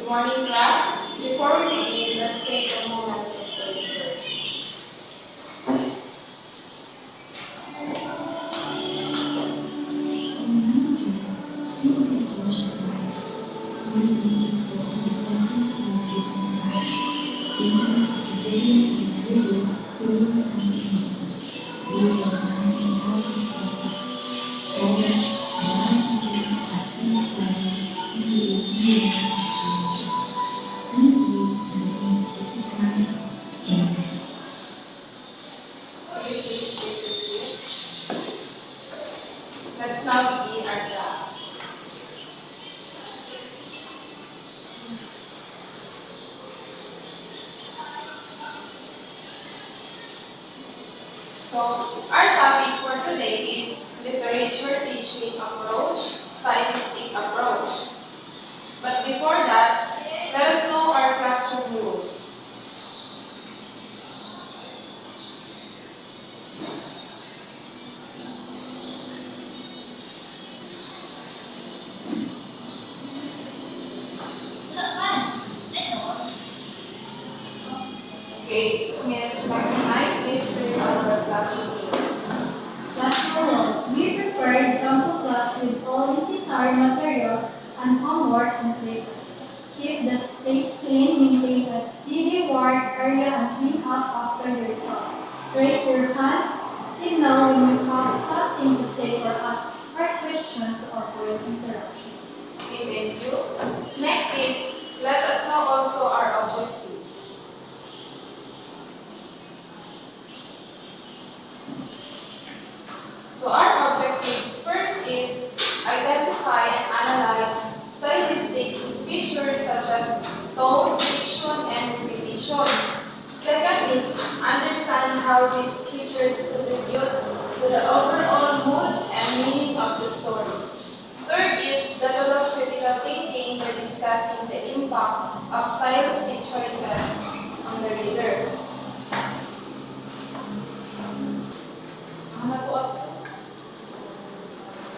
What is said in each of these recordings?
Morning class. Before we begin, let's take a moment to pray first. Will you please take your seat? Let's now begin our class. So, our topic for today is literature teaching approach, stylistic approach. But before that, let us know our classroom rules. Okay, Ms. McKnight, please read our classroom rules. Classroom rules. Be prepared, come to class with all necessary materials and homework completed. Keep the space clean, maintain a tidy work area and clean up after yourself. Raise your hand, signal when you have something to say or ask or question to avoid interruption. Okay, thank you. Next is, let us know also our objectives. So our objectives first is identify and analyze stylistic features such as tone, diction, and repetition. Second is understand how these features contribute to the overall mood and meaning of the story. Third is develop critical thinking by discussing the impact of stylistic choices on the reader. Ano po?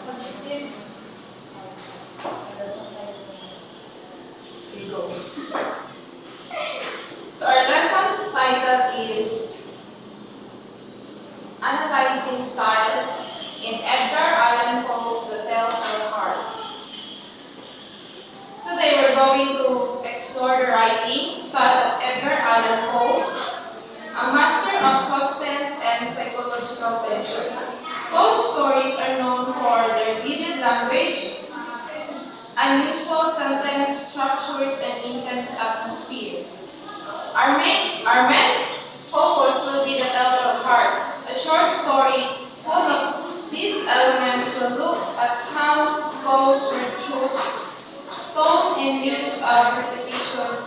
Objective. Go. So our lesson title is Analyzing Style in Edgar Allan Poe's The Telltale Heart. Today we're going to explore the writing style of Edgar Allan Poe, a master of suspense and psychological tension. Poe's stories are known for their vivid language, unusual sentence structures, and intense atmosphere. Our main focus will be The Telltale Heart, a short story full of these elements. Will look at how Poe's virtuous tone and use of repetition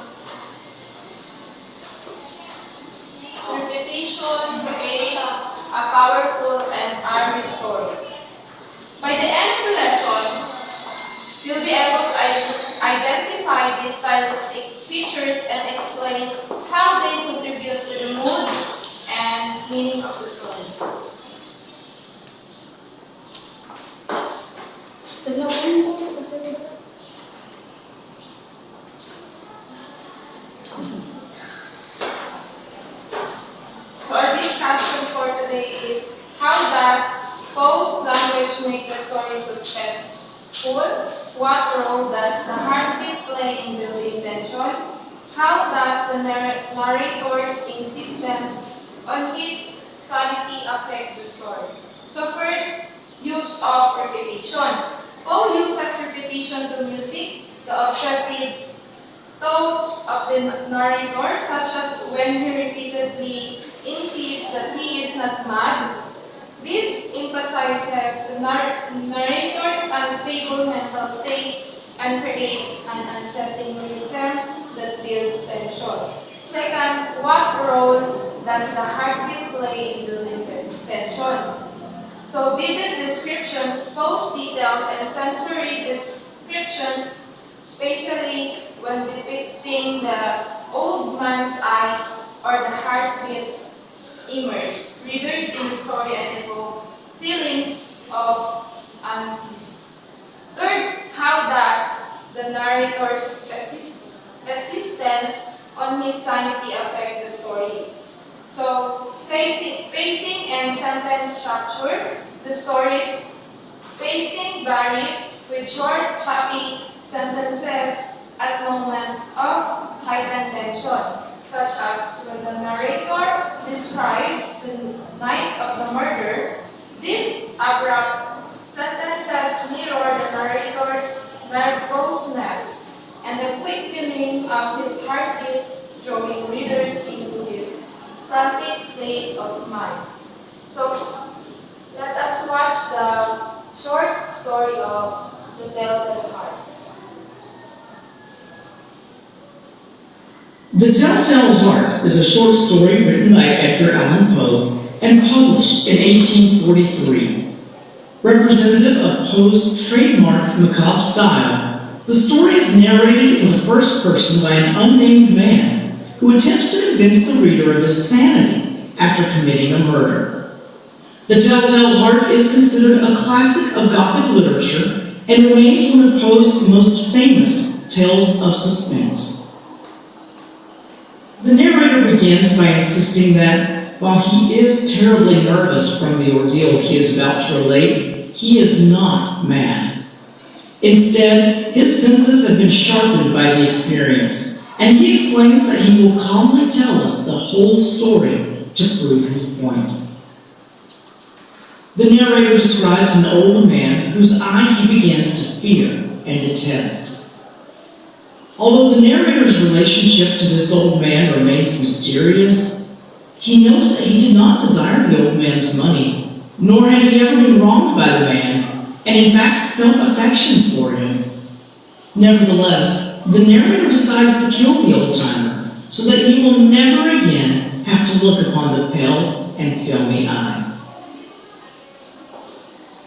create a powerful and army story. By the end of the lesson, you'll be able to identify these stylistic features and explain how they contribute to the mood and meaning of the story. So our discussion for today is how does Poe's language make the story suspenseful? What role does the heartbeat play in building tension? How does the narrator's insistence on his sanity affect the story? So first, use of repetition. Poe uses repetition to music, the obsessive thoughts of the narrator, such as when he repeatedly insists that he is not mad. This emphasizes the narrator's unstable mental state and creates an unsettling rhythm that builds tension. Second, what role does the heartbeat play in building tension? So, vivid descriptions, post-detailed and sensory descriptions, especially when depicting the old man's eye or the heartbeat, immerse readers in the story and evoke feelings of unease. Third, how does the narrator's sense on his sanity affect the story. So, pacing and sentence structure, the story's pacing varies with short, choppy sentences at moment of heightened tension, such as when the narrator describes the night of the murder. These abrupt sentences mirror the narrator's nervousness and the quickening of his heartbeat, drawing readers into his frantic state of mind. So, let us watch the short story of The Telltale Heart. The Telltale Heart is a short story written by Edgar Allan Poe and published in 1843. Representative of Poe's trademark macabre style, the story is narrated in the first person by an unnamed man who attempts to convince the reader of his sanity after committing a murder. The Telltale Heart is considered a classic of Gothic literature and remains one of Poe's most famous tales of suspense. The narrator begins by insisting that while he is terribly nervous from the ordeal he is about to relate, he is not mad. Instead, his senses have been sharpened by the experience, and he explains that he will calmly tell us the whole story to prove his point. The narrator describes an old man whose eye he begins to fear and detest. Although the narrator's relationship to this old man remains mysterious, he knows that he did not desire the old man's money, nor had he ever been wronged by the man, and in fact felt affection for him. Nevertheless, the narrator decides to kill the old-timer so that he will never again have to look upon the pale and filmy eye.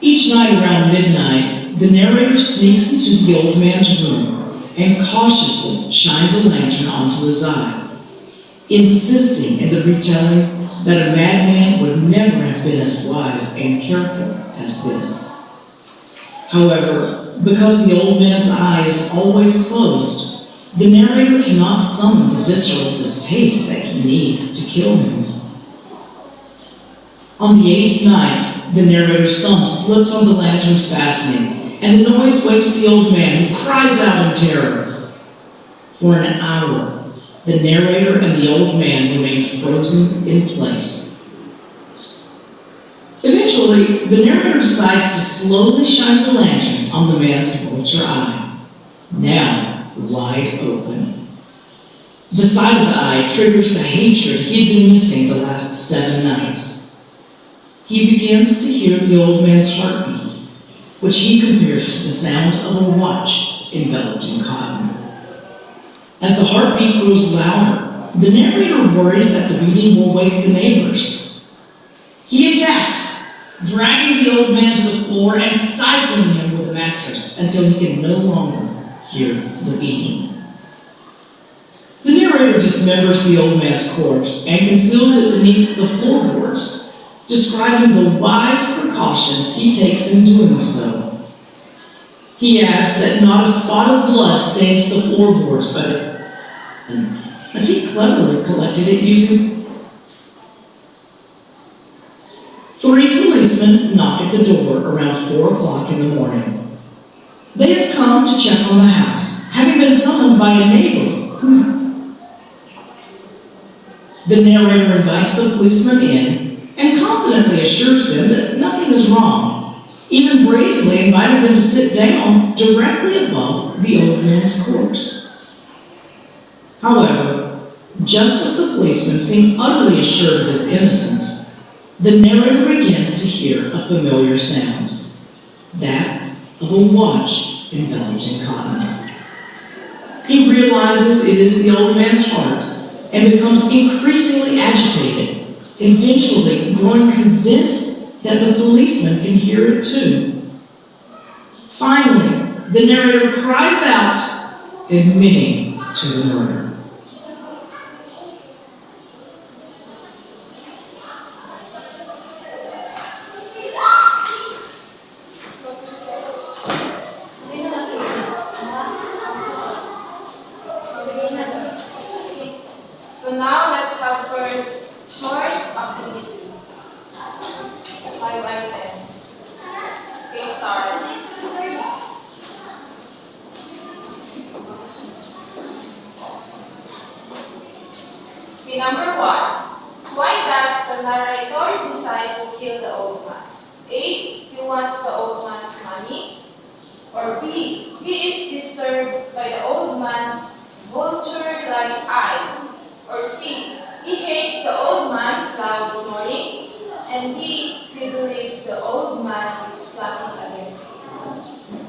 Each night around midnight, the narrator sneaks into the old man's room and cautiously shines a lantern onto his eye, insisting in the retelling that a madman would never have been as wise and careful as this. However, because the old man's eye is always closed, the narrator cannot summon the visceral distaste that he needs to kill him. On the 8th night, the narrator's thumb slips on the lantern's fastening, and the noise wakes the old man, who cries out in terror. For an hour, the narrator and the old man remain frozen in place. Eventually, the narrator decides to slowly shine the lantern on the man's vulture eye, now wide open. The side of the eye triggers the hatred he had been missing the last 7 nights. He begins to hear the old man's heartbeat, which he compares to the sound of a watch enveloped in cotton. As the heartbeat grows louder, the narrator worries that the beating will wake the neighbors. He attacks, dragging the old man to the floor and stifling him with a mattress until he can no longer hear the beating. The narrator dismembers the old man's corpse and conceals it beneath the floorboards, describing the wise precautions he takes in doing so. He adds that not a spot of blood stains the floorboards, as he cleverly collected it using 3 policemen knock at the door around 4 o'clock in the morning. They have come to check on the house, having been summoned by a neighbor who... The narrator invites the policemen in and confidently assures them that nothing is wrong, even brazenly inviting them to sit down directly above the old man's corpse. However, just as the policemen seem utterly assured of his innocence, the narrator begins to hear a familiar sound, that of a watch enveloped in cotton. He realizes it is the old man's heart and becomes increasingly agitated, eventually growing convinced that the policeman can hear it too. Finally, the narrator cries out, admitting to the murder. Okay, number 1. Why does the narrator decide to kill the old man? A. He wants the old man's money. Or B. He is disturbed by the old man's vulture-like eye. Or C. He hates the old man's loud snoring. And D. He believes the old man is plotting against him.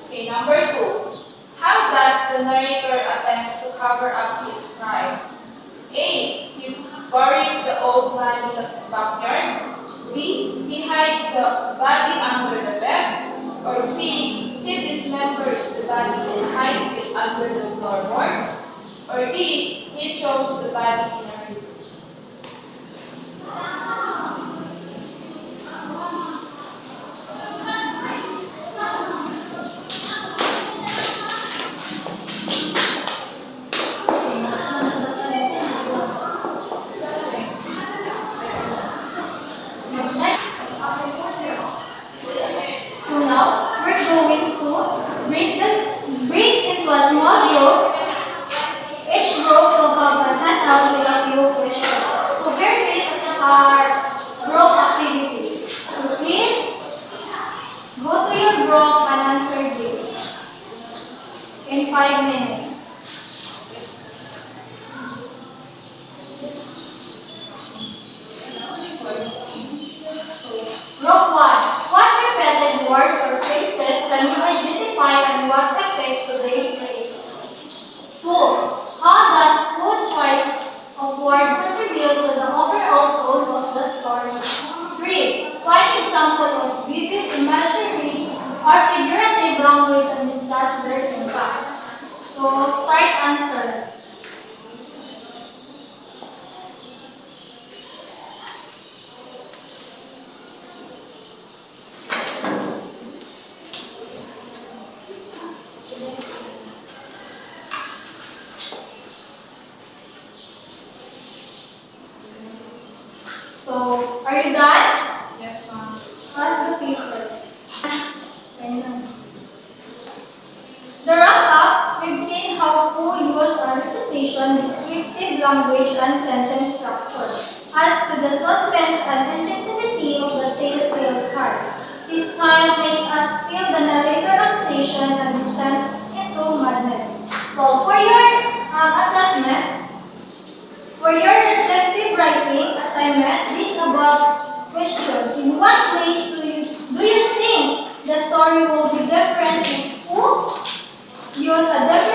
Okay, number 2. How does the narrator attempt to cover up his crime? A. He buries the old man in the backyard. B. He hides the body under the bed. Or C. He dismembers the body and hides it under the floorboards. Or D. He throws the body in a river. So now we're going to break into a small group. Each group will have a handout with a few questions. So here is our group activity. So please go to your group and answer this in 5 minutes. Group 1. What repeated words or phrases can you identify and what effect do they create? 2. How does food choice of word contribute to the overall tone of the story? 3. Find examples of vivid imagery or figurative language and discuss their impact. So start answer. So, are you done? Yes, ma'am. Pass the paper. And the wrap-up, we've seen how Fu used a repetition, descriptive language, and sentence structure. As to the suspense and intensity of the tale feels hard. His style makes us feel the narrator obsession and descent into madness. So, for your assessment, for your reflective writing assignment, list about question. In what ways do you think the story will be different if Fu use a different